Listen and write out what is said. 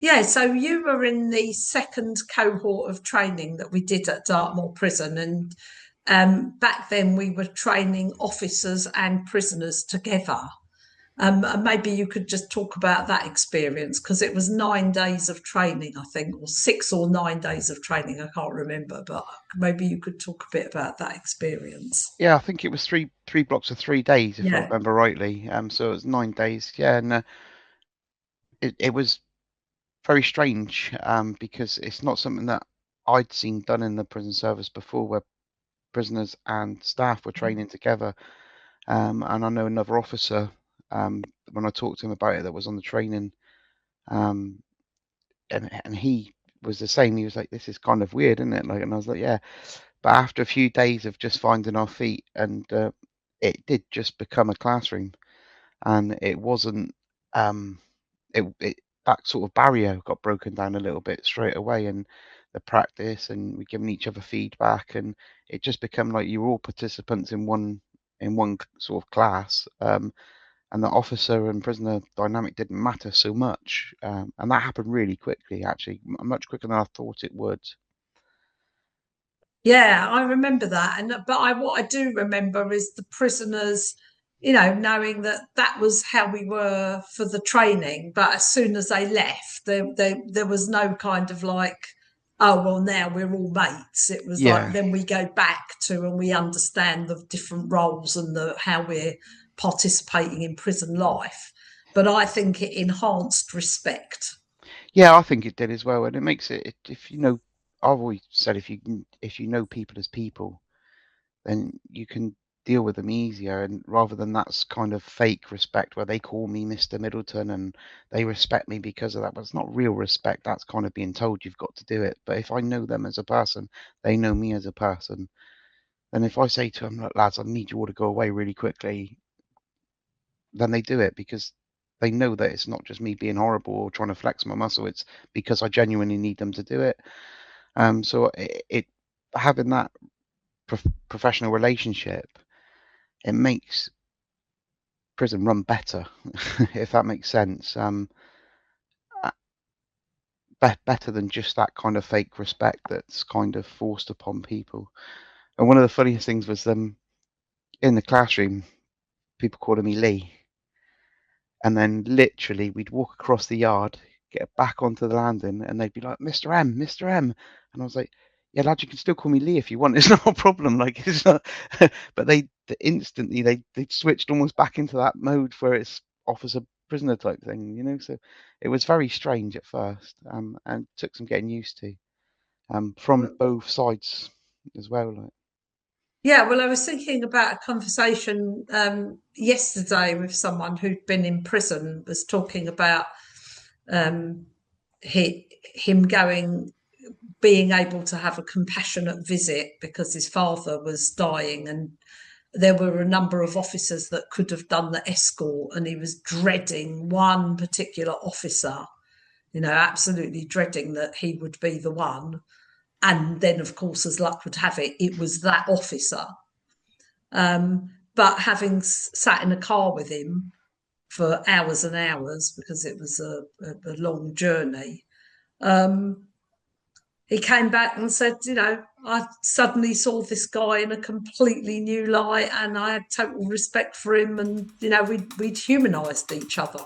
Yeah, so you were in the second cohort of training that we did at Dartmoor Prison, and back then we were training officers and prisoners together. And maybe you could just talk about that experience because it was 9 days of training, I think, or 6 or 9 days of training. I can't remember, but maybe you could talk a bit about that experience. Yeah, I think it was three blocks of 3 days, if I Yeah, remember rightly. So it was 9 days. Yeah, and it was very strange because it's not something that I'd seen done in the prison service before, where prisoners and staff were training together. And I know another officer, when I talked to him about it, that was on the training, um, and he was the same. He was like, "This is kind of weird, isn't it?" Like, and I was like, "Yeah." But after a few days of just finding our feet, and it did just become a classroom, and it wasn't. Um, it that sort of barrier got broken down a little bit straight away, and the practice, and we giving each other feedback, and it just become like you were all participants in one sort of class, and the officer and prisoner dynamic didn't matter so much, and that happened really quickly, actually, much quicker than I thought it would. yeah, I remember that. And but what I do remember is the prisoners, you know, knowing that that was how we were for the training. But as soon as they left, there was no kind of like, oh well, now we're all mates. It was like Yeah, then we go back to and we understand the different roles and the how we're participating in prison life. But I think it enhanced respect. yeah, I think it did as well, and it makes if you know, I've always said if you know people as people, then you can deal with them easier, and rather than that's kind of fake respect where they call me Mr. Middleton and they respect me because of that, but it's not real respect. That's kind of being told you've got to do it. But if I know them as a person, they know me as a person, then if I say to them, "Look, lads, I need you all to go away really quickly," then they do it because they know that it's not just me being horrible or trying to flex my muscle. It's because I genuinely need them to do it. So it having that professional relationship, it makes prison run better, if that makes sense. Uh, Better than just that kind of fake respect that's kind of forced upon people. And one of the funniest things was in the classroom, people calling me Lee, and then literally we'd walk across the yard, get back onto the landing, and they'd be like, "Mr. M, Mr. M," and I was like, "Yeah, lad, you can still call me Lee if you want. It's not a problem. Like it's not." But they instantly they switched almost back into that mode where it's officer prisoner type thing, you know. So it was very strange at first, and took some getting used to, from both sides as well. Like, Yeah, well, I was thinking about a conversation yesterday with someone who'd been in prison, was talking about um, him being able to have a compassionate visit because his father was dying, and there were a number of officers that could have done the escort, and he was dreading one particular officer, you know, absolutely dreading that he would be the one. And then, of course, as luck would have it, it was that officer. But having sat in a car with him for hours and hours because it was a long journey, um, he came back and said, you know, I suddenly saw this guy in a completely new light and I had total respect for him. And, you know, we'd humanised each other.